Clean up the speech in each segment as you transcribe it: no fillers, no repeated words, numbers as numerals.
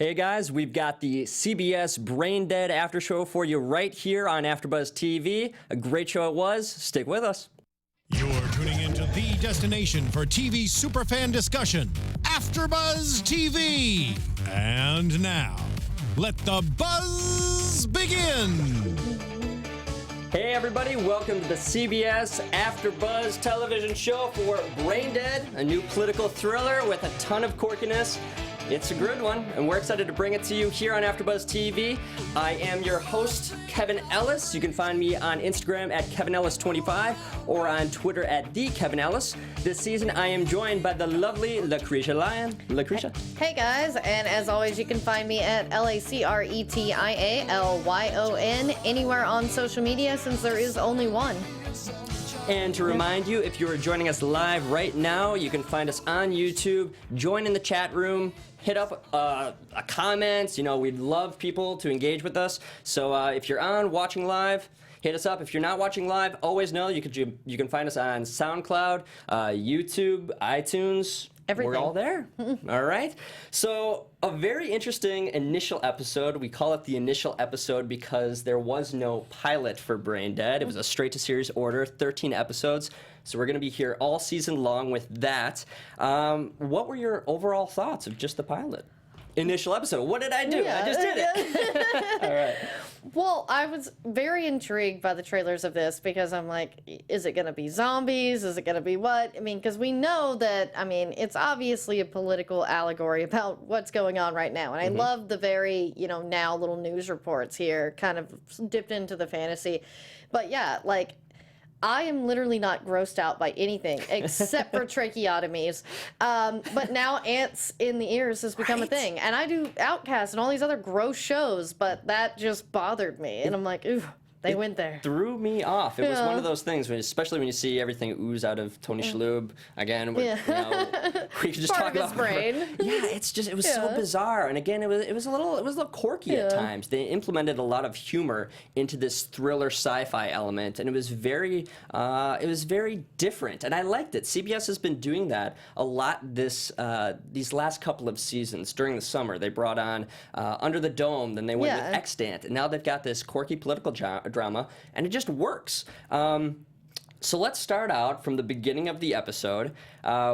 Hey guys, we've got the CBS BrainDead after show for you right here on AFTERBUZZ TV. A great show it was. Stick with us. You're tuning into the destination for TV superfan discussion, AFTERBUZZ TV. And now, let the buzz begin. Hey everybody, welcome to the CBS AFTERBUZZ television show for BrainDead, a new political thriller with a ton of quirkiness. It's a good one, and we're excited to bring it to you here on AFTERBUZZ TV. I am your host, Kevin Ellis. You can find me on Instagram at KevinEllis25 or on Twitter at TheKevinEllis. This season, I am joined by the lovely Lacretia Lyon. Lacretia. Hey guys, and as always, you can find me at LACRETIALYON anywhere on social media since there is only one. And to remind you, if you are joining us live right now, you can find us on YouTube. Join in the chat room. Hit up a comments. You know, we'd love people to engage with us. So if you're on watching live, hit us up. If you're not watching live, always know you can find us on SoundCloud, YouTube, iTunes. Everything. We're all there. All right. So a very interesting initial episode. We call it the initial episode because there was no pilot for BrainDead. It was a straight to series order, 13 episodes. So we're going to be here all season long with that. What were your overall thoughts of just the pilot? Initial episode. What did I do? Yeah. I just did it. All right. Well, I was very intrigued by the trailers of this because I'm like, is it going to be zombies? Is it going to be what? I mean, because we know that, I mean, it's obviously a political allegory about what's going on right now. And I love the very, now little news reports here kind of dipped into the fantasy. But yeah, like, I am literally not grossed out by anything except for tracheotomies. But now ants in the ears has become a thing. And I do Outcast and all these other gross shows, but that just bothered me. And I'm like, ooh, they went there. Threw me off. It was one of those things, especially when you see everything ooze out of Tony Shalhoub. Again, we could just Part talk of his about brain. It was so bizarre. And again, it was a little quirky at times. They implemented a lot of humor into this thriller sci-fi element, and it was very different. And I liked it. CBS has been doing that a lot these last couple of seasons. During the summer, they brought on Under the Dome, then they went with Extant, and now they've got this quirky political drama, and it just works. So let's start out from the beginning of the episode.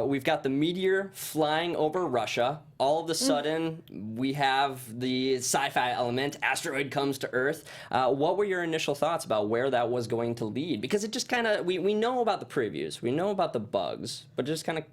We've got the meteor flying over Russia. All of a sudden, we have the sci-fi element. Asteroid comes to Earth. What were your initial thoughts about where that was going to lead? Because it just kind of, we know about the previews. We know about the bugs. But just kind of,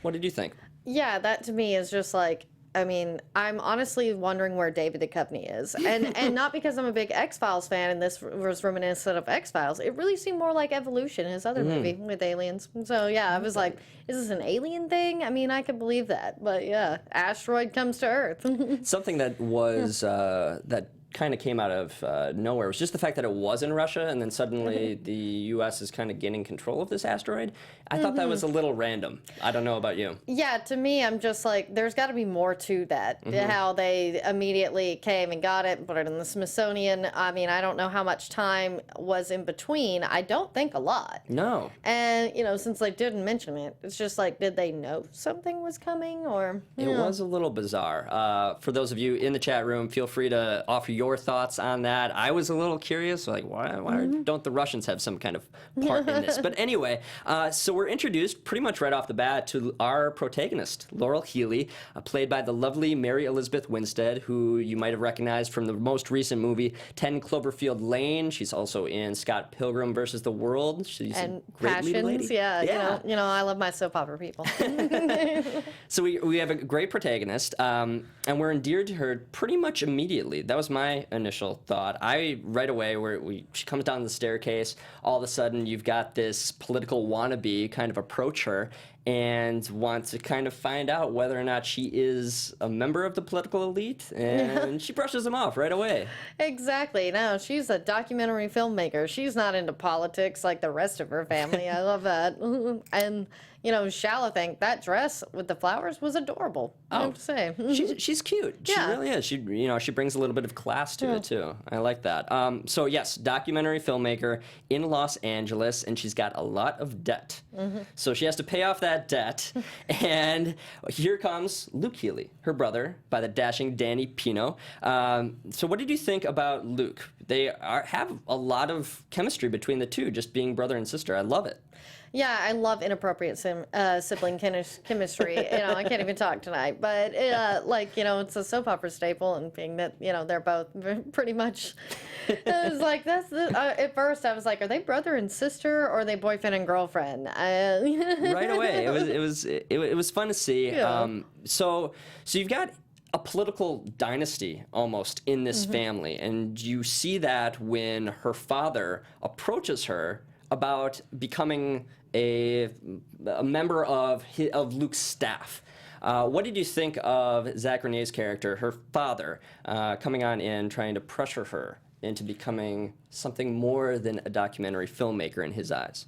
what did you think? Yeah, that to me is just like, I mean, I'm honestly wondering where David Duchovny is. And not because I'm a big X-Files fan and this was reminiscent of X-Files. It really seemed more like Evolution, his other movie with aliens. So, yeah, I was like, is this an alien thing? I mean, I could believe that. But, yeah, asteroid comes to Earth. Something that was, that kind of came out of nowhere was just the fact that it was in Russia, and then suddenly the U.S. is kind of gaining control of this asteroid. I thought that was a little random. I don't know about you. Yeah, to me, I'm just like, there's got to be more to that. How they immediately came and got it and put it in the Smithsonian. I mean, I don't know how much time was in between. I don't think a lot. No. And, since they didn't mention it, it's just like, did they know something was coming or? It was a little bizarre. For those of you in the chat room, feel free to offer your thoughts on that. I was a little curious, like, why don't the Russians have some kind of part in this? But anyway, so we're introduced pretty much right off the bat to our protagonist, Laurel Healey, played by the lovely Mary Elizabeth Winstead, who you might have recognized from the most recent movie, 10 Cloverfield Lane. She's also in Scott Pilgrim versus the World. She's and a great leading Passions, lady. yeah. I love my soap opera people. So we have a great protagonist, and we're endeared to her pretty much immediately. That was my initial thought. Right away, she comes down the staircase, all of a sudden you've got this political wannabe kind of approach her and want to kind of find out whether or not she is a member of the political elite, and she brushes him off right away. Exactly. No, she's a documentary filmmaker. She's not into politics like the rest of her family. I love that. And Shallow, that dress with the flowers was adorable. I have to say. She's cute. She really is. She brings a little bit of class to it too. I like that. So yes, documentary filmmaker in Los Angeles, and she's got a lot of debt. So she has to pay off that that debt. And here comes Luke Healey, her brother, by the dashing Danny Pino. So what did you think about Luke? They have a lot of chemistry between the two, just being brother and sister. I love it. Yeah, I love inappropriate sibling chemistry. I can't even talk tonight. But, it's a soap opera staple, and being that, they're both pretty much... I was like, at first, I was like, are they brother and sister, or are they boyfriend and girlfriend? Right away. It was fun to see. Yeah. So you've got a political dynasty almost in this family, and you see that when her father approaches her about becoming a member of Luke's staff. What did you think of Zach Renee's character, her father, coming on in, trying to pressure her into becoming something more than a documentary filmmaker in his eyes?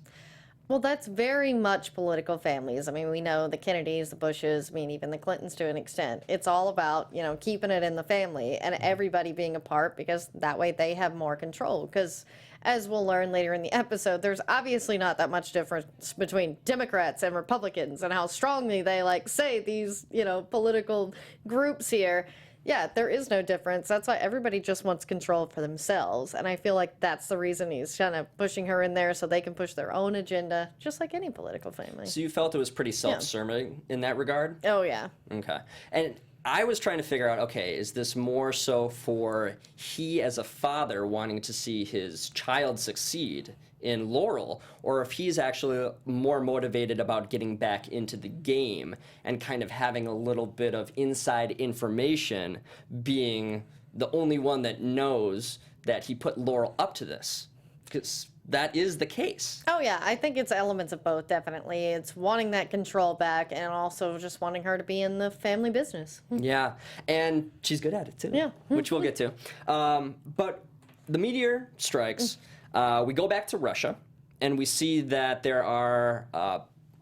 Well, that's very much political families. I mean, we know the Kennedys, the Bushes, even the Clintons to an extent. It's all about, keeping it in the family and everybody being a part, because that way they have more control. Because as we'll learn later in the episode, there's obviously not that much difference between Democrats and Republicans and how strongly they say these, political groups here. Yeah, there is no difference. That's why everybody just wants control for themselves. And I feel like that's the reason he's kind of pushing her in there, so they can push their own agenda, just like any political family. So you felt it was pretty self-serving in that regard? Oh, yeah. Okay. And I was trying to figure out, okay, is this more so for he as a father wanting to see his child succeed in Laurel, or if he's actually more motivated about getting back into the game and kind of having a little bit of inside information, being the only one that knows that he put Laurel up to this? Because that is the case. Oh, yeah. I think it's elements of both, definitely. It's wanting that control back and also just wanting her to be in the family business. Yeah. And she's good at it, too. Yeah. Which we'll get to. But the meteor strikes. We go back to Russia, and we see that there are...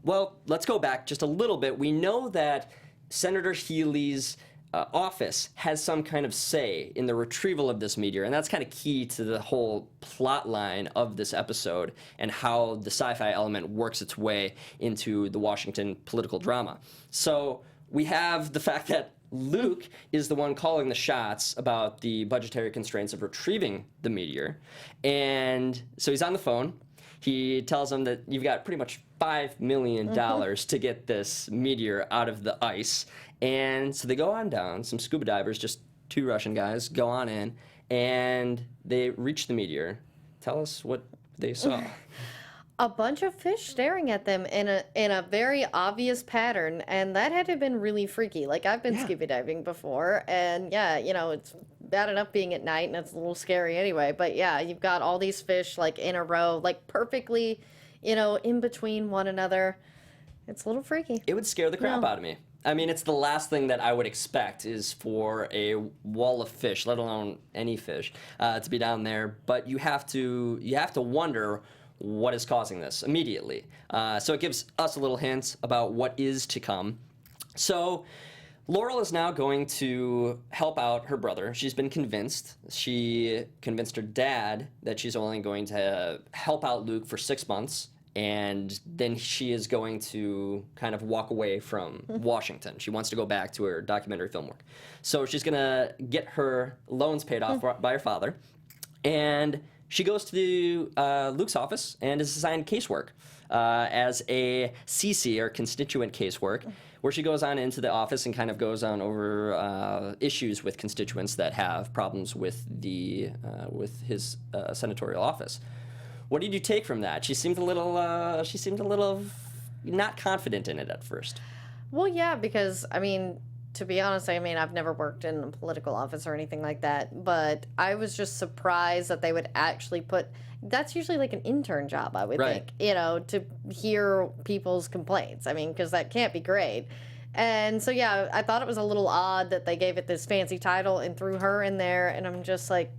let's go back just a little bit. We know that Senator Healey's office has some kind of say in the retrieval of this meteor, and that's kind of key to the whole plot line of this episode and how the sci-fi element works its way into the Washington political drama. So we have the fact that Luke is the one calling the shots about the budgetary constraints of retrieving the meteor, and so he's on the phone. He tells them that you've got pretty much $5 million to get this meteor out of the ice. And so they go on down, some scuba divers, just two Russian guys, go on in, and they reach the meteor. Tell us what they saw. A bunch of fish staring at them in a very obvious pattern, and that had to have been really freaky. I've been scuba diving before, and it's bad enough being at night, and it's a little scary anyway. But yeah, you've got all these fish in a row, perfectly, in between one another. It's a little freaky. It would scare the crap out of me. I mean, it's the last thing that I would expect is for a wall of fish, let alone any fish, to be down there. But you have to wonder what is causing this immediately. So it gives us a little hint about what is to come. So Laurel is now going to help out her brother. She's been convinced. She convinced her dad that she's only going to help out Luke for 6 months, and then she is going to kind of walk away from Washington. She wants to go back to her documentary film work. So she's going to get her loans paid off by her father, and she goes to Luke's office and is assigned casework as a CC, or constituent casework, where she goes on into the office and kind of goes on over issues with constituents that have problems with his senatorial office. What did you take from that? She seemed a little not confident in it at first. Well, yeah, because to be honest, I've never worked in a political office or anything like that, but I was just surprised that they would actually put, that's usually an intern job, I would think, to hear people's complaints. Because that can't be great. And so, yeah, I thought it was a little odd that they gave it this fancy title and threw her in there, and I'm just like,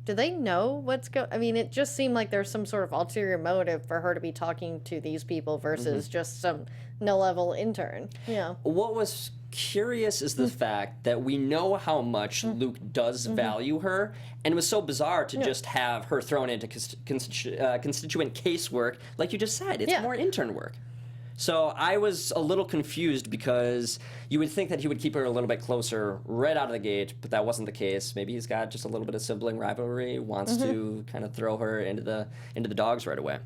do they know what's going? It just seemed like there's some sort of ulterior motive for her to be talking to these people versus just some no-level intern. Yeah. What was curious is the fact that we know how much Luke does value her, and it was so bizarre to just have her thrown into constituent casework, like you just said. It's more intern work. So I was a little confused because you would think that he would keep her a little bit closer right out of the gate, but that wasn't the case. Maybe he's got just a little bit of sibling rivalry, wants to kind of throw her into the dogs right away.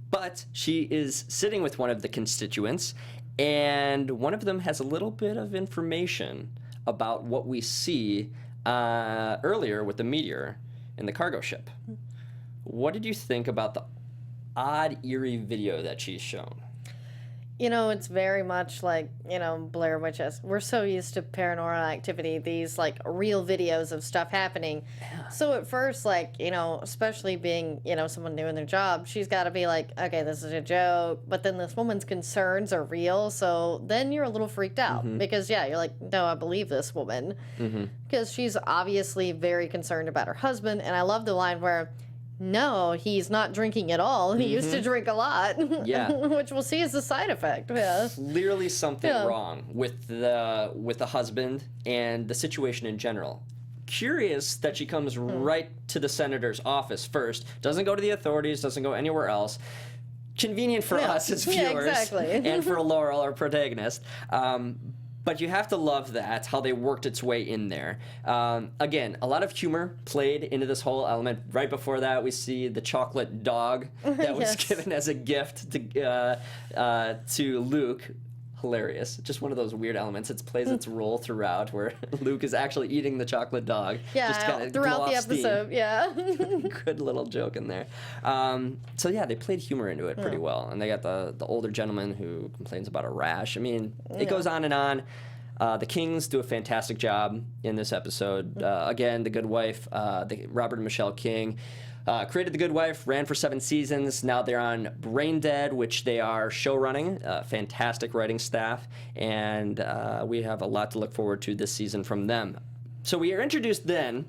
But she is sitting with one of the constituents, and one of them has a little bit of information about what we see earlier with the meteor in the cargo ship. What did you think about the odd, eerie video that she's shown? You know, it's very much like, you know, Blair Witches. We're so used to paranormal activity, these, like, real videos of stuff happening. Yeah. So at first, like, you know, especially being, you know, someone doing their job, she's got to be like, okay, this is a joke. But then this woman's concerns are real. So then you're a little freaked out because, yeah, you're like, no, I believe this woman. Because she's obviously very concerned about her husband. And I love the line where, no, he's not drinking at all. He used to drink a lot. Yeah. Which we'll see as a side effect. Yeah. Clearly something wrong with the husband and the situation in general. Curious that she comes right to the senator's office first, doesn't go to the authorities, doesn't go anywhere else. Convenient for us as viewers. Yeah, exactly. And for Laurel, our protagonist. But you have to love that, how they worked its way in there. Again, a lot of humor played into this whole element. Right before that, we see the chocolate dog that was given as a gift to Luke. Hilarious. Just one of those weird elements. It plays its role throughout where Luke is actually eating the chocolate dog. Yeah, just to throughout the episode, yeah. Good little joke in there. So yeah, they played humor into it pretty well. And they got the older gentleman who complains about a rash. I mean, it goes on and on. The Kings do a fantastic job in this episode. Again, The Good Wife, Robert and Michelle King, created The Good Wife, ran for 7 seasons. Now they're on BrainDead, which they are show running. Fantastic writing staff, and we have a lot to look forward to this season from them. So we are introduced then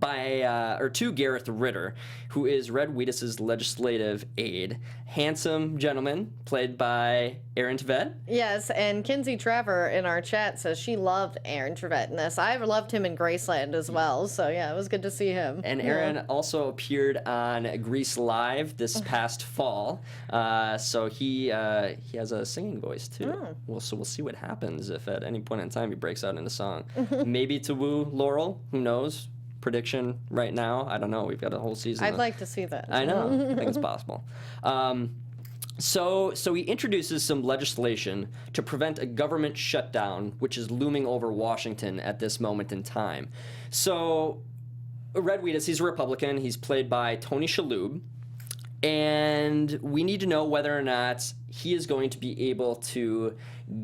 to Gareth Ritter, who is Red Wheatus's legislative aide. Handsome gentleman, played by Aaron Tveit. Yes, and Kinsey Trevor in our chat says she loved Aaron Tveit in this. I've loved him in Graceland as well, so yeah, it was good to see him. And Aaron also appeared on Grease Live this past fall, so he has a singing voice too. So we'll see what happens if at any point in time he breaks out into song. Maybe to woo Laurel, who knows? Prediction right now, I don't know. We've got a whole season. I'd like to see that. I know. I think it's possible. So he introduces some legislation to prevent a government shutdown, which is looming over Washington at this moment in time. So Red Wheatus, he's a Republican. He's played by Tony Shalhoub. And we need to know whether or not he is going to be able to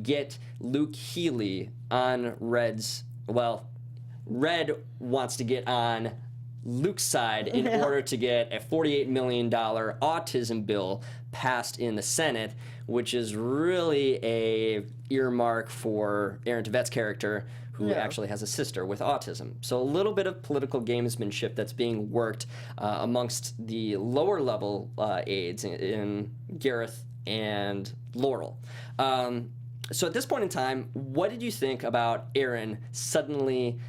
get Luke Healey on Red's, well, Red wants to get on Luke's side in order to get a $48 million autism bill passed in the Senate, which is really a earmark for Aaron Tveit's character, who actually has a sister with autism. So a little bit of political gamesmanship that's being worked amongst the lower level aides in Gareth and Laurel. So at this point in time, what did you think about Aaron suddenly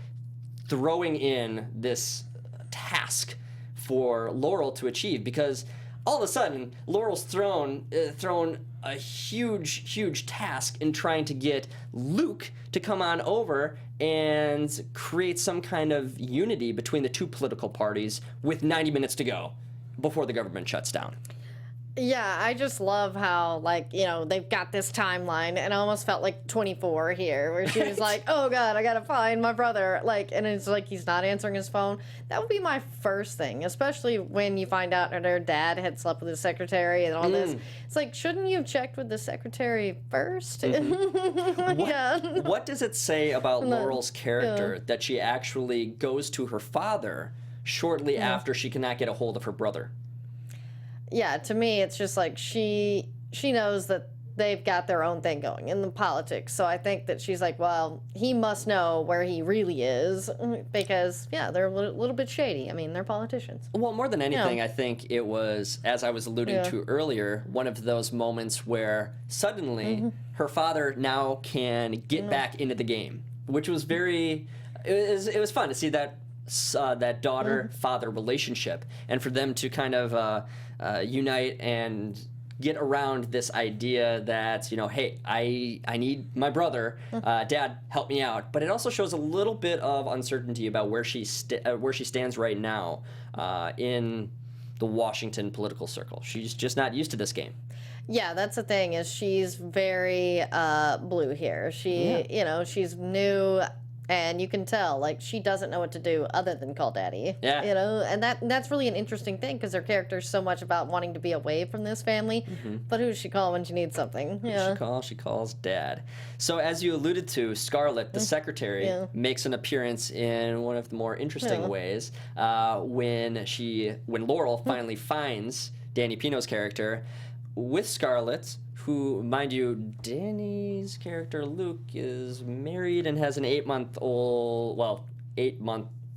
throwing in this task for Laurel to achieve? Because all of a sudden, Laurel's thrown a huge task in trying to get Luke to come on over and create some kind of unity between the two political parties with 90 minutes to go before the government shuts down. Yeah, I just love how, like, you know, they've got this timeline, and I almost felt like 24 here, where she was like, oh, God, I gotta find my brother, like, and it's like he's not answering his phone. That would be my first thing, especially when you find out that her dad had slept with his secretary and all this. It's like, shouldn't you have checked with the secretary first? What does it say about Laurel's character that she actually goes to her father shortly after she cannot get a hold of her brother? Yeah, to me, it's just like she knows that they've got their own thing going in the politics. So I think that she's like, well, he must know where he really is because, yeah, they're a little bit shady. I mean, they're politicians. Well, more than anything, I think it was, as I was alluding to earlier, one of those moments where suddenly her father now can get back into the game, which was very, it was fun to see that daughter-father relationship and for them to kind of unite and get around this idea that, hey, I need my brother, Dad, help me out. But it also shows a little bit of uncertainty about where she stands right now in the Washington political circle. She's just not used to this game. Yeah, that's the thing, is she's very blue here. She's new, and you can tell, like, she doesn't know what to do other than call Daddy. Yeah. And that's really an interesting thing, because her character's so much about wanting to be away from this family. But who does she call when she needs something? Yeah. She calls Dad. So as you alluded to, Scarlett, the secretary, makes an appearance in one of the more interesting ways when Laurel finally finds Danny Pino's character with Scarlett, who, mind you, Danny's character Luke is married and has an 8-month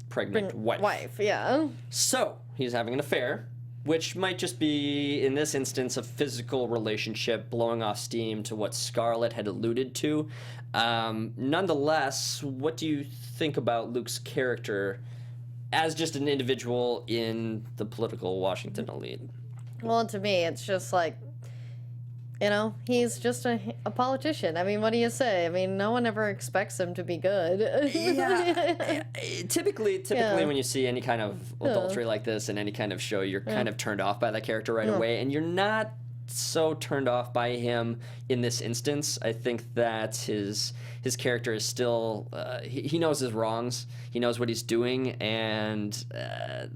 pregnant wife. Yeah. So he's having an affair, which might just be, in this instance, a physical relationship blowing off steam to what Scarlett had alluded to. Nonetheless, what do you think about Luke's character as just an individual in the political Washington elite? Well, to me, it's just like, he's just a politician. I mean, what do you say? I mean, no one ever expects him to be good. Yeah. Typically, when you see any kind of adultery like this in any kind of show, you're kind of turned off by that character right away, and you're not so turned off by him in this instance. I think that his character is still he knows his wrongs, he knows what he's doing, and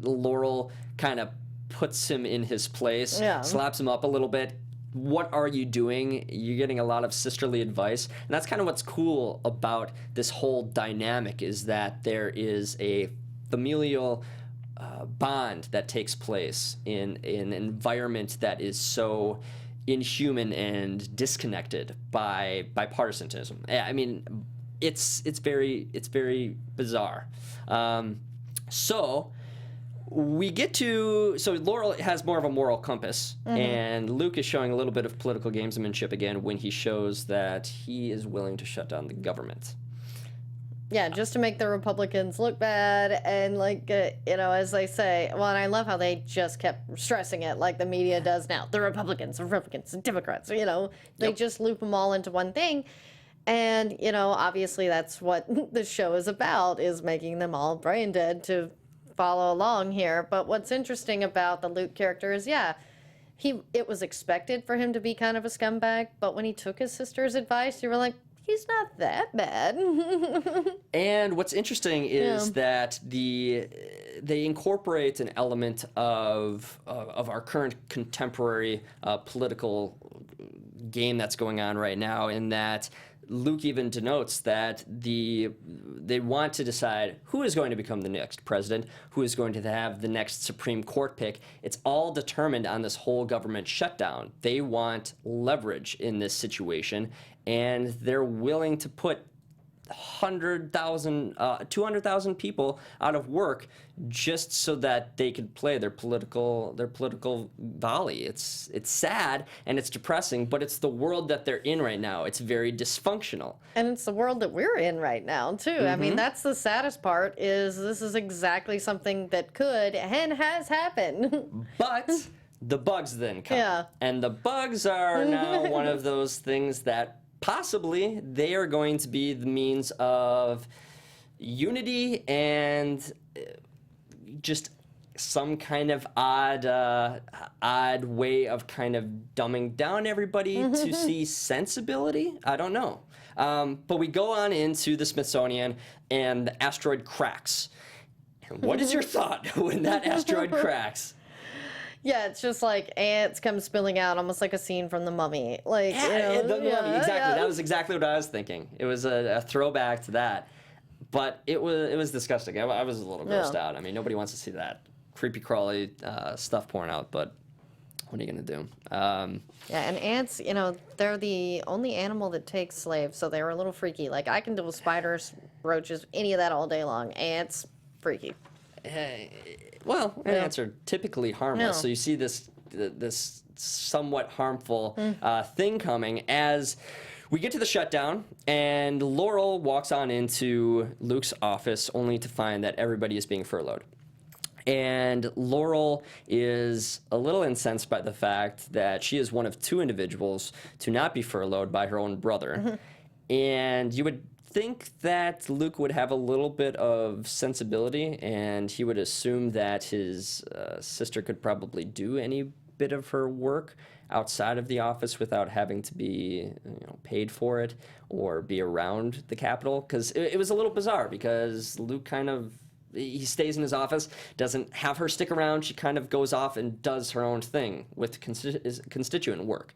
Laurel kind of puts him in his place, slaps him up a little bit. What are you doing? You're getting a lot of sisterly advice. And that's kind of what's cool about this whole dynamic, is that there is a familial bond that takes place in an environment that is so inhuman and disconnected by partisanism. I mean, it's very bizarre. So Laurel has more of a moral compass, and Luke is showing a little bit of political gamesmanship again when he shows that he is willing to shut down the government. Yeah, just to make the Republicans look bad, and as they say, well, and I love how they just kept stressing it like the media does now. The Republicans, the Democrats, they just loop them all into one thing. And, obviously that's what the show is about, is making them all brain dead to follow along here. But what's interesting about the Luke character is, it was expected for him to be kind of a scumbag, but when he took his sister's advice, you were like, he's not that bad. And what's interesting is that they incorporate an element of our current contemporary political game that's going on right now, in that Luke even denotes that they want to decide who is going to become the next president, who is going to have the next Supreme Court pick. It's all determined on this whole government shutdown. They want leverage in this situation, and they're willing to put 200,000 people out of work just so that they could play their political volley. It's sad and it's depressing, but it's the world that they're in right now. It's very dysfunctional. And it's the world that we're in right now, too. I mean, that's the saddest part, is this is exactly something that could and has happened. But the bugs then come. Yeah. And the bugs are now one of those things that possibly they are going to be the means of unity and just some kind of odd way of kind of dumbing down everybody to see sensibility. I don't know. But we go on into the Smithsonian, and the asteroid cracks. And what is your thought when that asteroid cracks? Yeah, it's just like ants come spilling out, almost like a scene from The Mummy. Like, The Mummy, exactly. That was exactly what I was thinking. It was a throwback to that, but it was disgusting. I was a little grossed out. I mean, nobody wants to see that creepy crawly stuff pouring out, but what are you gonna do? And ants, they're the only animal that takes slaves, so they're a little freaky. Like, I can deal with spiders, roaches, any of that all day long. Ants, freaky. Well, ants are typically harmless, so you see this somewhat harmful thing coming as we get to the shutdown, and Laurel walks on into Luke's office only to find that everybody is being furloughed. And Laurel is a little incensed by the fact that she is one of 2 individuals to not be furloughed by her own brother. And you would think that Luke would have a little bit of sensibility, and he would assume that his sister could probably do any bit of her work outside of the office without having to be paid for it or be around the Capitol. Because it was a little bizarre, because Luke he stays in his office, doesn't have her stick around. She kind of goes off and does her own thing with constituent work.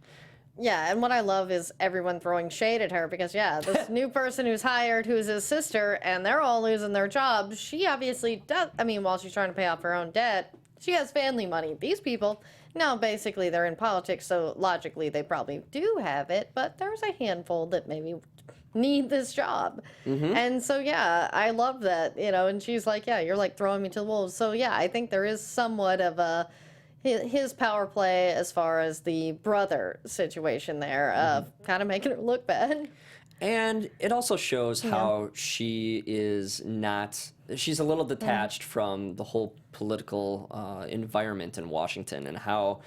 Yeah, and what I love is everyone throwing shade at her because, this new person who's hired, who's his sister, and they're all losing their jobs. She obviously does, while she's trying to pay off her own debt, she has family money. These people, no, basically they're in politics, so logically they probably do have it, but there's a handful that maybe need this job. And so, I love that, and she's like, you're like throwing me to the wolves. So, I think there is somewhat of his power play as far as the brother situation there of kind of making her look bad. And it also shows how she's a little detached from the whole political environment in Washington, and how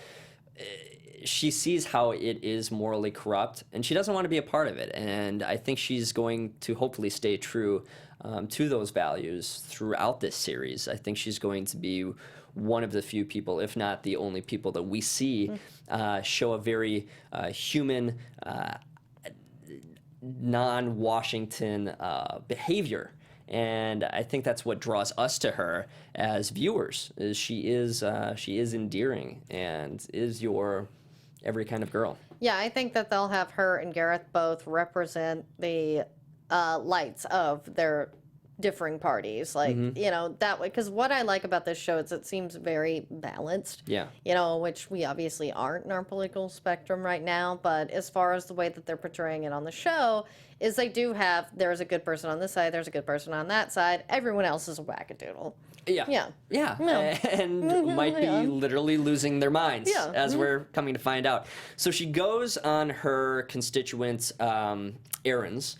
she sees how it is morally corrupt, and she doesn't want to be a part of it. And I think she's going to hopefully stay true to those values throughout this series. I think she's going to be one of the few people, if not the only people, that we see show a very human, non-Washington behavior. And I think that's what draws us to her as viewers. Is she is endearing and is your every kind of girl. Yeah, I think that they'll have her and Gareth both represent the lights of their differing parties, like that way. Because what I like about this show is it seems very balanced. Yeah. Which we obviously aren't in our political spectrum right now. But as far as the way that they're portraying it on the show, is they do have there's a good person on this side, there's a good person on that side. Everyone else is a wackadoodle. Yeah. And might be literally losing their minds, as we're coming to find out. So she goes on her constituents' errands,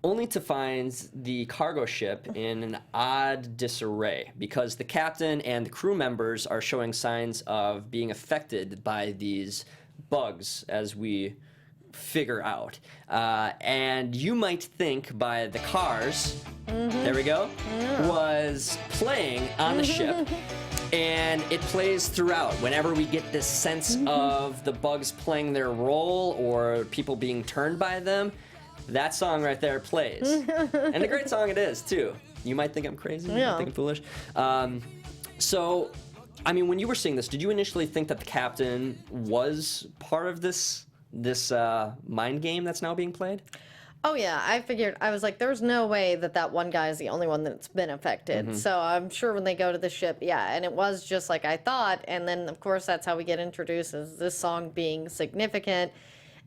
only to find the cargo ship in an odd disarray, because the captain and the crew members are showing signs of being affected by these bugs, as we figure out. And you might think by the cars, there we go, was playing on the ship. And it plays throughout. Whenever we get this sense of the bugs playing their role or people being turned by them, that song right there plays. And a great song it is, too. You might think I'm crazy, you might think I'm foolish. So, when you were seeing this, did you initially think that the captain was part of this mind game that's now being played? Oh, yeah. I was like, there's no way that one guy is the only one that's been affected. So I'm sure when they go to the ship, and it was just like I thought. And then, of course, that's how we get introduced, as this song being significant.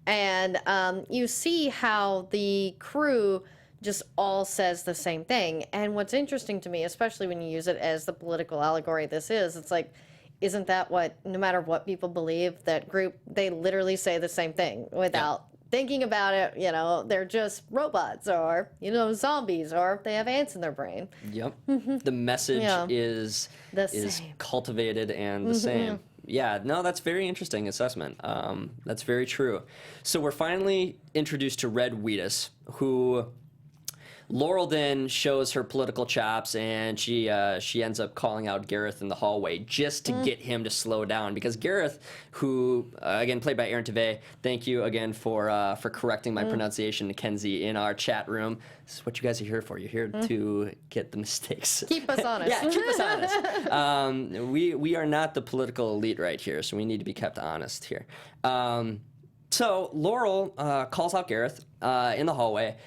And you see how the crew just all says the same thing. And what's interesting to me, especially when you use it as the political allegory this is, it's like, isn't that what, no matter what people believe, that group, they literally say the same thing without thinking about it. They're just robots or, zombies, or they have ants in their brain. Yep. The message is cultivated and the same. Yeah, no, that's very interesting assessment. That's very true. So we're finally introduced to Red Wheatus, who Laurel then shows her political chops, and she ends up calling out Gareth in the hallway just to get him to slow down, because Gareth, who again played by Aaron Tveit, thank you again for correcting my pronunciation, Mackenzie, in our chat room. This is what you guys are here for. You're here to get the mistakes. Keep us honest. Yeah, keep us honest. We are not the political elite right here, so we need to be kept honest here. So Laurel calls out Gareth in the hallway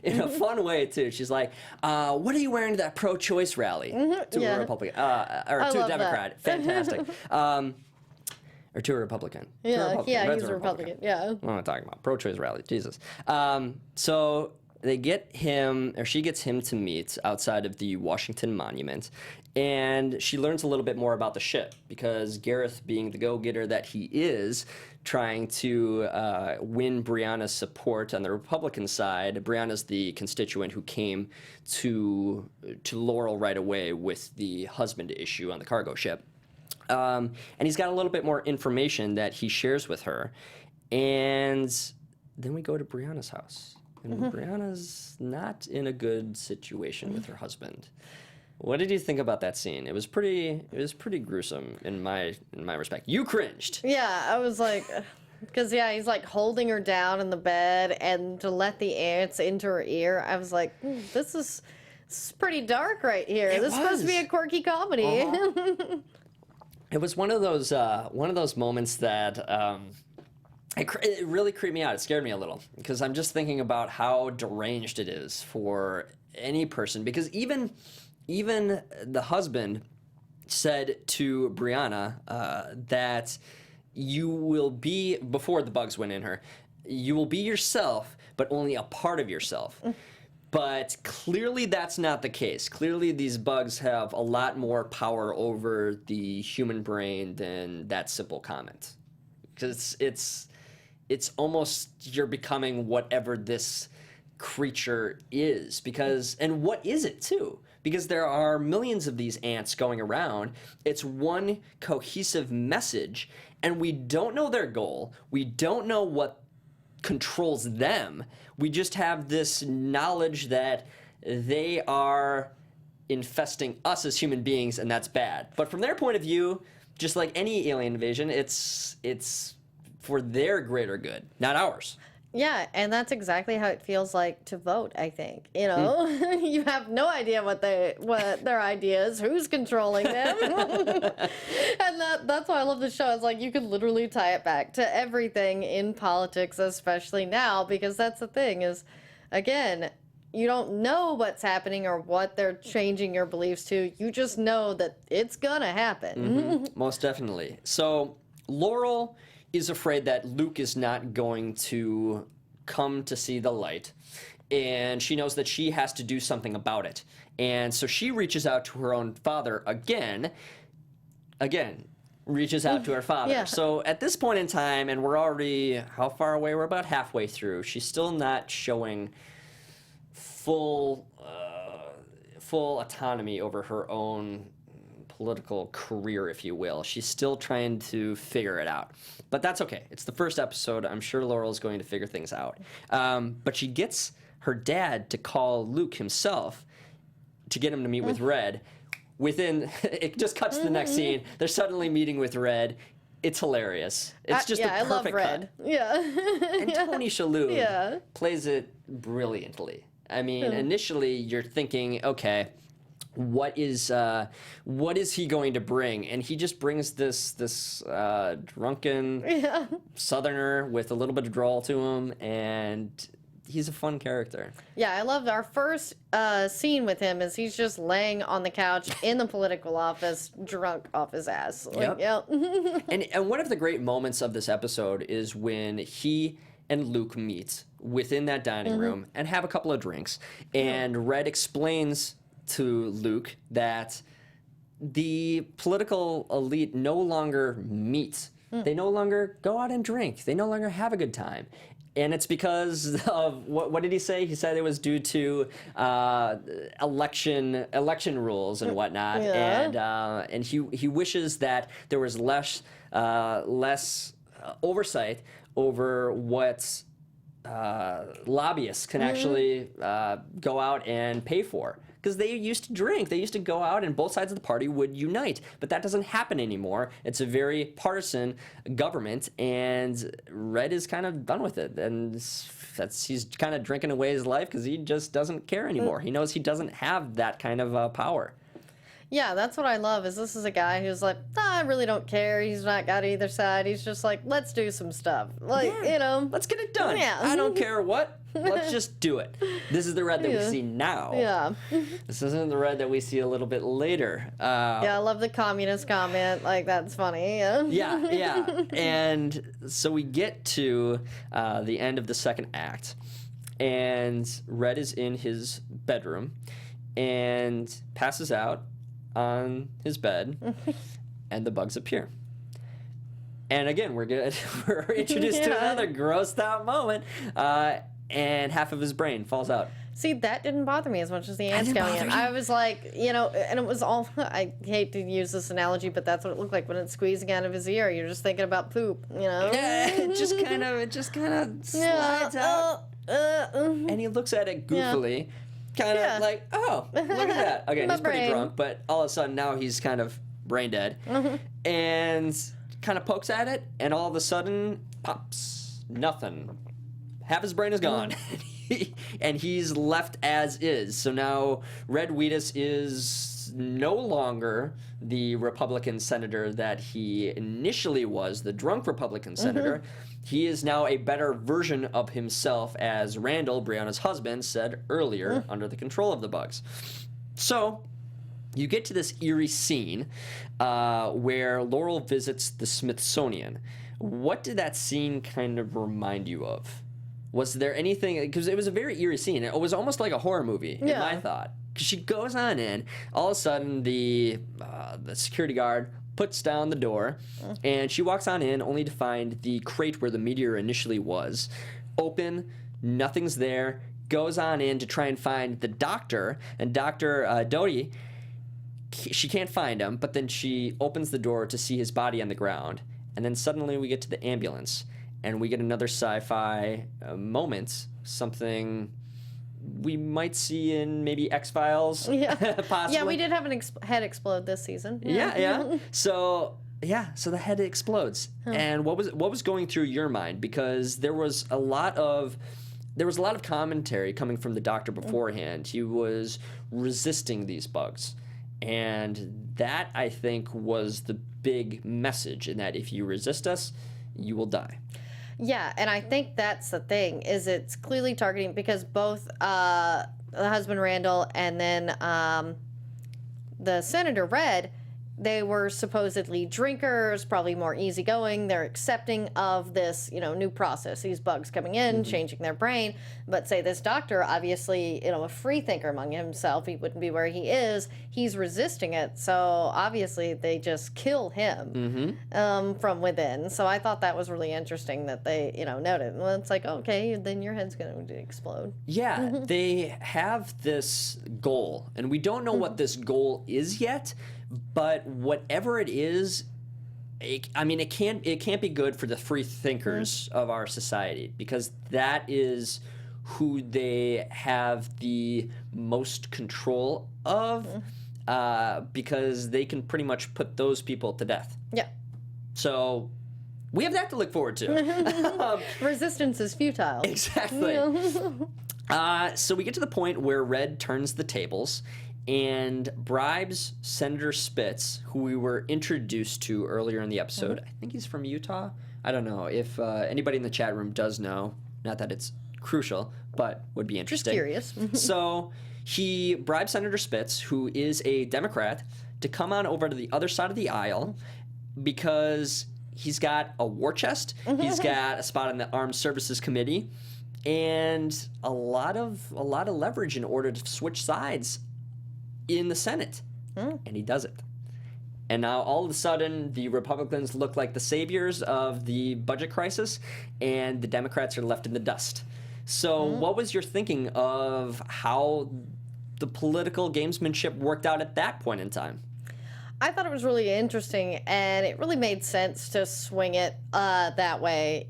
in a fun way, too. She's like, what are you wearing to that pro-choice rally? To a Republican, or to a Democrat. Fantastic. Or to a Republican. Yeah, he's a Republican. Yeah. What am I talking about? Pro-choice rally. Jesus. So they get him, or she gets him to meet outside of the Washington Monument, and she learns a little bit more about the ship because Gareth, being the go-getter that he is, trying to win Brianna's support on the Republican side. Brianna's the constituent who came to Laurel right away with the husband issue on the cargo ship. And he's got a little bit more information that he shares with her. And then we go to Brianna's house. And Brianna's not in a good situation with her husband. What did you think about that scene? It was pretty gruesome in my respect. You cringed. Yeah, I was like, because he's like holding her down in the bed, and to let the ants into her ear, I was like, this is pretty dark right here. This is supposed to be a quirky comedy. It was one of those moments that it really creeped me out. It scared me a little because I'm just thinking about how deranged it is for any person. Because even the husband said to Brianna that you will be, before the bugs went in her, you will be yourself, but only a part of yourself. But clearly that's not the case. Clearly these bugs have a lot more power over the human brain than that simple comment. Because it's almost you're becoming whatever this creature is. And what is it too? Because there are millions of these ants going around. It's one cohesive message, and we don't know their goal. We don't know what controls them. We just have this knowledge that they are infesting us as human beings, and that's bad. But from their point of view, just like any alien invasion, it's for their greater good, not ours. Yeah, and that's exactly how it feels like to vote, I think. You know, you have no idea what their idea is, who's controlling them. And that's why I love the show. It's like you could literally tie it back to everything in politics, especially now, because that's the thing is, again, you don't know what's happening or what they're changing your beliefs to. You just know that it's gonna happen. Most definitely. So Laurel is afraid that Luke is not going to come to see the light, and she knows that she has to do something about it. And so she reaches out to her own father again, reaches out to her father. Yeah. So at this point in time, and we're already, how far away? We're about halfway through. She's still not showing full autonomy over her own political career, if you will. She's still trying to figure it out. But that's okay. It's the first episode. I'm sure Laurel's going to figure things out. But she gets her dad to call Luke himself to get him to meet with Red. It just cuts to the next scene. They're suddenly meeting with Red. It's hilarious. It's just a perfect I love Red. cut. Yeah. And Tony Shalhoub plays it brilliantly. I mean, initially you're thinking, okay, what is he going to bring? And he just brings this drunken Southerner with a little bit of drawl to him, and he's a fun character. Yeah, I love our first scene with him is he's just laying on the couch in the political office, drunk off his ass. And one of the great moments of this episode is when he and Luke meet within that dining room and have a couple of drinks, and Red explains to Luke that the political elite no longer meet. They no longer go out and drink. They no longer have a good time. And it's because of, what did he say? He said it was due to election rules and whatnot. And he wishes that there was less oversight over what lobbyists can actually go out and pay for. Because they used to drink. They used to go out and both sides of the party would unite. But that doesn't happen anymore. It's a very partisan government, and Red is kind of done with it. And he's kind of drinking away his life because he just doesn't care anymore. He knows he doesn't have that kind of power. Yeah, that's what I love, is this is a guy who's like, I really don't care. He's not got either side. He's just like, let's do some stuff. Like, let's get it done. Yeah. I don't care what. Let's just do it. This is the Red that we see now. Yeah. This isn't the Red that we see a little bit later. I love the communist comment. Like, that's funny. Yeah. And so we get to the end of the second act. and Red is in his bedroom and passes out on his bed, and the bugs appear. And again, we're introduced to another grossed out moment, and half of his brain falls out. See, that didn't bother me as much as the ants going in. I was like, you know, and it was all, I hate to use this analogy, but that's what it looked like when it's squeezing out of his ear. You're just thinking about poop, you know? Yeah, it just kind of slides out. And he looks at it goofily, kind of like, oh, look at that. Okay, he's pretty drunk, but all of a sudden now he's kind of brain dead. And kind of pokes at it, and all of a sudden, pops, nothing. Half his brain is gone. And he's left as is. So now Red Wheatus is no longer the Republican senator that he initially was, the drunk Republican senator. He is now a better version of himself, as Randall, Brianna's husband, said earlier, under the control of the bugs. So you get to this eerie scene where Laurel visits the Smithsonian. What did that scene kind of remind you of? Was there anything, because it was a very eerie scene. It was almost like a horror movie, in my thought. Because she goes on in, all of a sudden the security guard puts down the door, and she walks on in only to find the crate where the meteor initially was open, nothing's there, goes on in to try and find the doctor, and Dr. Doty, she can't find him, but then she opens the door to see his body on the ground, and then suddenly we get to the ambulance. And we get another sci-fi moment, something we might see in maybe X-Files, possibly. Yeah, we did have an head explode this season. Yeah. So the head explodes. And what was going through your mind? Because there was a lot of commentary coming from the doctor beforehand. He was resisting these bugs. And that, I think, was the big message, in that if you resist us, you will die. Yeah, and I think that's the thing, is it's clearly targeting, because both the husband Randall and then the Senator Red, they were supposedly drinkers, probably more easygoing. They're accepting of this, new process, these bugs coming in, changing their brain. But say this doctor, obviously, a free thinker among himself, he wouldn't be where he is. He's resisting it. So obviously they just kill him from within. So I thought that was really interesting that they, noted. Well, it's like, okay, then your head's going to explode. Yeah, they have this goal, and we don't know what this goal is yet. But whatever it is, it can't be good for the free thinkers of our society, because that is who they have the most control of, because they can pretty much put those people to death. Yeah. So we have that to look forward to. Resistance is futile. Exactly. So we get to the point where Red turns the tables and bribes Senator Spitz, who we were introduced to earlier in the episode. I think he's from Utah. I don't know if anybody in the chat room does know. Not that it's crucial, but would be interesting. Just curious. So he bribes Senator Spitz, who is a Democrat, to come on over to the other side of the aisle, because he's got a war chest, he's got a spot on the Armed Services Committee, and a lot of leverage in order to switch sides in the Senate. And he does it. And now all of a sudden the Republicans look like the saviors of the budget crisis, and the Democrats are left in the dust. So what was your thinking of how the political gamesmanship worked out at that point in time? I thought it was really interesting, and it really made sense to swing it that way,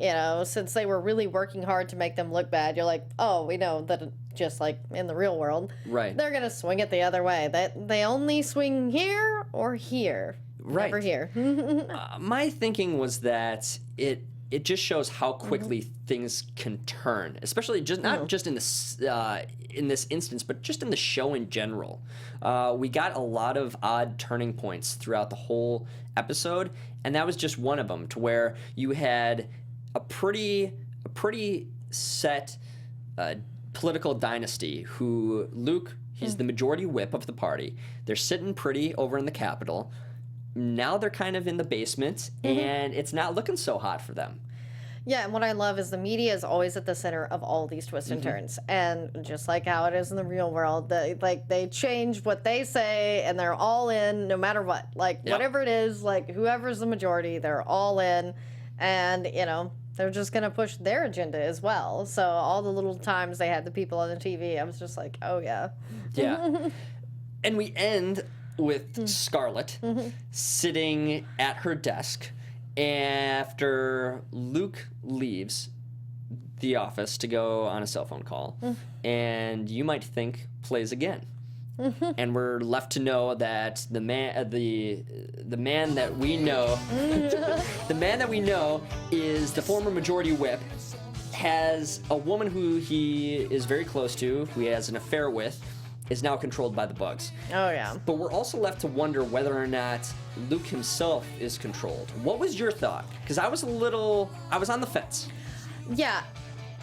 since they were really working hard to make them look bad. You're like, oh, we know that just like in the real world, right? They're going to swing it the other way. That they only swing here or here, right? Never here. My thinking was that it just shows how quickly things can turn, especially just not just in this instance, but just in the show in general. We got a lot of odd turning points throughout the whole episode, and that was just one of them, to where you had a pretty set political dynasty who Luke, he's the majority whip of the party. They're sitting pretty over in the Capitol. Now they're kind of in the basement, and it's not looking so hot for them. Yeah, and what I love is the media is always at the center of all these twists and turns, and just like how it is in the real world, they change what they say, and they're all in no matter what. Like whatever it is, like whoever's the majority, they're all in, and they're just gonna push their agenda as well. So all the little times they had the people on the TV, I was just like, oh yeah. Yeah. And we end with Scarlet sitting at her desk after Luke leaves the office to go on a cell phone call, and you might think plays again. And we're left to know that the man that we know the man that we know is the former majority whip, has a woman who he is very close to, who he has an affair with, is now controlled by the bugs. Oh yeah. But we're also left to wonder whether or not Luke himself is controlled. What was your thought? Because I was on the fence. Yeah,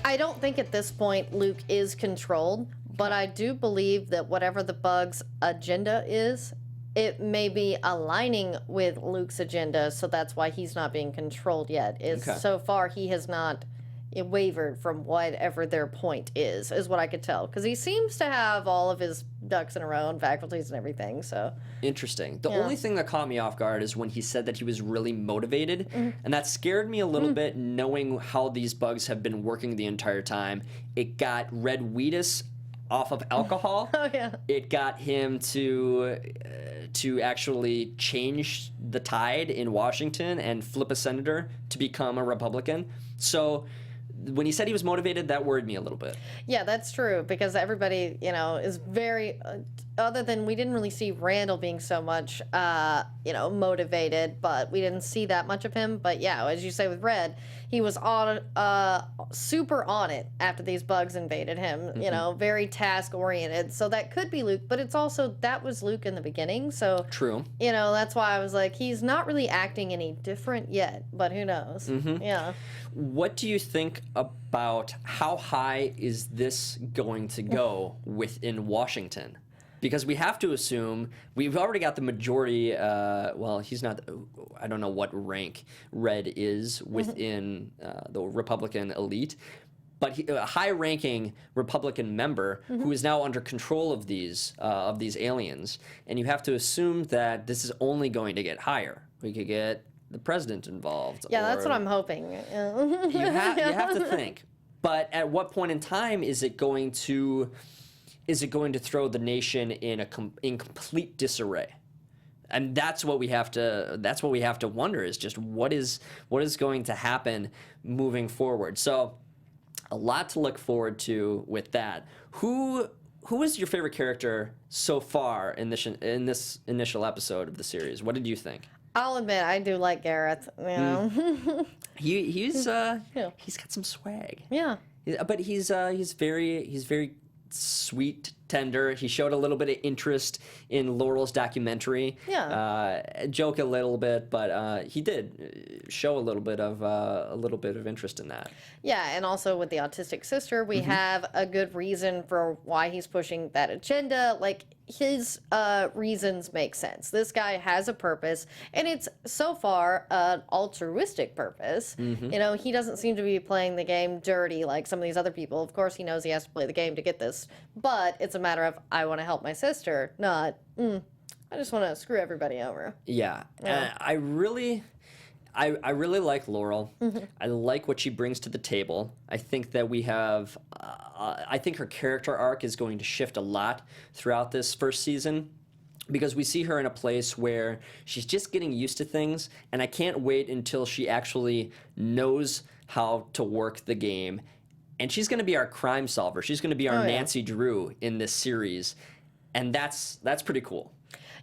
I don't think at this point Luke is controlled, but I do believe that whatever the bugs' agenda is, it may be aligning with Luke's agenda, so that's why he's not being controlled yet. So far he has not wavered from whatever their point is what I could tell. Because he seems to have all of his ducks in a row and faculties and everything, so. Interesting. The only thing that caught me off guard is when he said that he was really motivated, and that scared me a little bit, knowing how these bugs have been working the entire time. It got Red Wheatus off of alcohol. Oh yeah. It got him to actually change the tide in Washington and flip a senator to become a Republican. So when he said he was motivated, that worried me a little bit. Yeah, that's true, because everybody, is very, other than we didn't really see Randall being so much, motivated, but we didn't see that much of him. But yeah, as you say with Red, he was on, super on it after these bugs invaded him, very task-oriented. So that could be Luke, but it's also, that was Luke in the beginning, so. True. That's why I was like, he's not really acting any different yet, but who knows? Yeah. What do you think about how high is this going to go within Washington? Because we have to assume we've already got the majority. Well, he's not. I don't know what rank Red is within the Republican elite, but a high-ranking Republican member who is now under control of these aliens. And you have to assume that this is only going to get higher. We could get the president involved. Yeah, that's what I'm hoping. You have to think. But at what point in time is it going to throw the nation in complete disarray? And that's what we have to wonder, is just what is going to happen moving forward. So a lot to look forward to with that. Who is your favorite character so far in this initial episode of the series? What did you think? I'll admit, I do like Gareth. He's got some swag. Yeah. But he's very sweet, tender. He showed a little bit of interest in Laurel's documentary. Yeah. Joke a little bit, but he did show a little bit of interest in that. Yeah, and also with the autistic sister, we have a good reason for why he's pushing that agenda. Like, his reasons make sense. This guy has a purpose, and it's so far an altruistic purpose. He doesn't seem to be playing the game dirty like some of these other people. Of course, he knows he has to play the game to get this, but it's a matter of, I want to help my sister, not, I just want to screw everybody over. Yeah. I really like Laurel. I like what she brings to the table. I think that we have, I think her character arc is going to shift a lot throughout this first season, because we see her in a place where she's just getting used to things, and I can't wait until she actually knows how to work the game. And she's going to be our crime solver. She's going to be our Nancy Drew in this series, and that's pretty cool.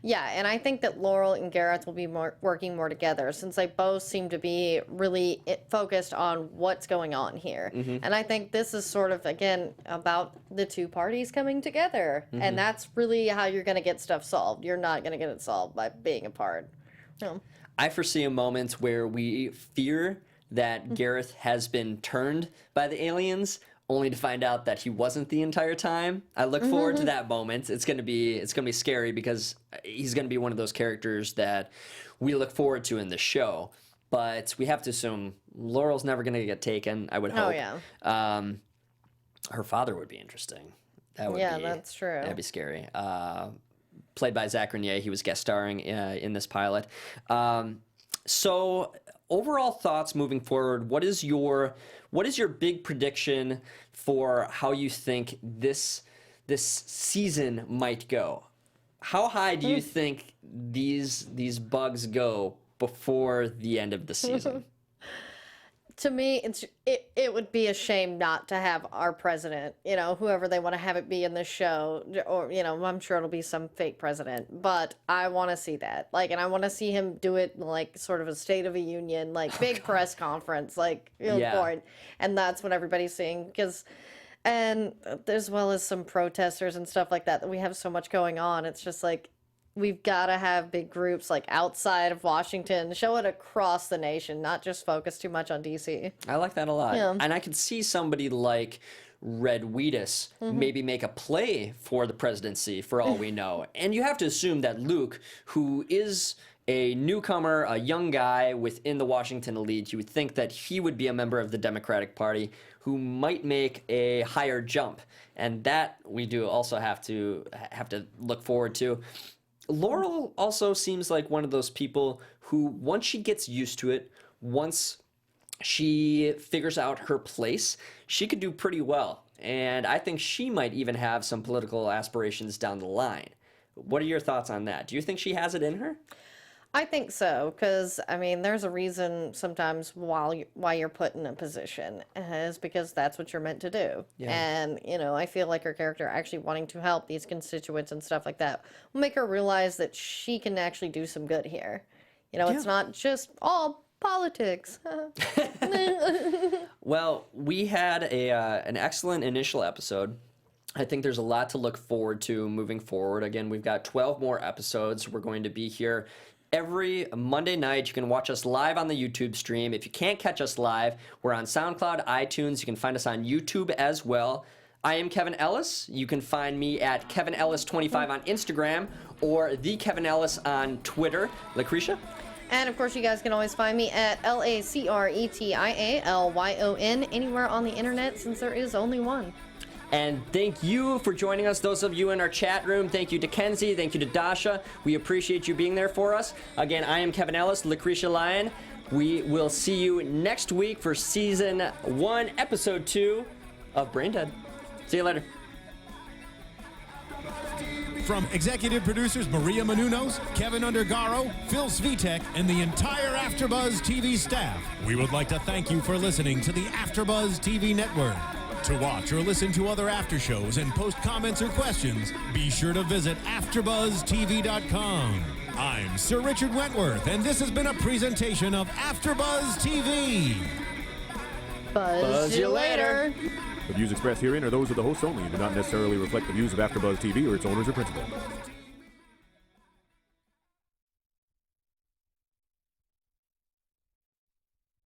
Yeah, and I think that Laurel and Gareth will be working more together, since they both seem to be really focused on what's going on here. And I think this is sort of, again, about the two parties coming together. And that's really how you're going to get stuff solved. You're not going to get it solved by being apart. I foresee a moment where we fear that Gareth has been turned by the aliens, only to find out that he wasn't the entire time. I look forward to that moment. It's gonna be scary, because he's gonna be one of those characters that we look forward to in the show. but we have to assume Laurel's never going to get taken, I would hope. Oh, yeah. Her father would be interesting. That would Yeah, be, that's true. That'd be scary. Played by Zach Renier. He was guest starring in this pilot. So overall thoughts moving forward, what is your big prediction for how you think this season might go? How high do you think these bugs go before the end of the season? To me, it would be a shame not to have our president, whoever they want to have it be in this show, or, I'm sure it'll be some fake president, but I want to see that. And I want to see him do it like sort of a State of a Union, big press conference, important. And that's what everybody's seeing, and as well as some protesters and stuff like that we have so much going on. It's just we've got to have big groups outside of Washington, show it across the nation, not just focus too much on DC. I like that a lot. Yeah. And I could see somebody like Red Wheatus maybe make a play for the presidency for all we know. And you have to assume that Luke, who is a newcomer, a young guy within the Washington elite, you would think that he would be a member of the Democratic Party who might make a higher jump. And that we do also have to look forward to. Laurel also seems like one of those people who, once she gets used to it, once she figures out her place, she could do pretty well. And I think she might even have some political aspirations down the line. What are your thoughts on that? Do you think she has it in her? I think so, because, there's a reason sometimes why you're put in a position, is because that's what you're meant to do. Yeah. And, I feel like her character actually wanting to help these constituents and stuff like that will make her realize that she can actually do some good here. It's not just all politics. Well, we had an excellent initial episode. I think there's a lot to look forward to moving forward. Again, we've got 12 more episodes. We're going to be here every Monday night. You can watch us live on the YouTube stream. If you can't catch us live, we're on SoundCloud, iTunes. You can find us on YouTube as well. I am Kevin Ellis. You can find me at KevinEllis25 on Instagram or the Kevin Ellis on Twitter. Lacretia? And of course, you guys can always find me at LACRETIALYON anywhere on the internet, since there is only one. And thank you for joining us, those of you in our chat room. Thank you to Kenzie. Thank you to Dasha. We appreciate you being there for us. Again, I am Kevin Ellis, Lacretia Lyon. We will see you next week for Season 1, Episode 2 of BrainDead. See you later. From executive producers Maria Menounos, Kevin Undergaro, Phil Svitek, and the entire AfterBuzz TV staff, we would like to thank you for listening to the AfterBuzz TV network. To watch or listen to other after shows and post comments or questions, be sure to visit AfterBuzzTV.com. I'm Sir Richard Wentworth, and this has been a presentation of AfterBuzz TV. Buzz you later. The views expressed herein are those of the hosts only and do not necessarily reflect the views of AfterBuzz TV or its owners or principals.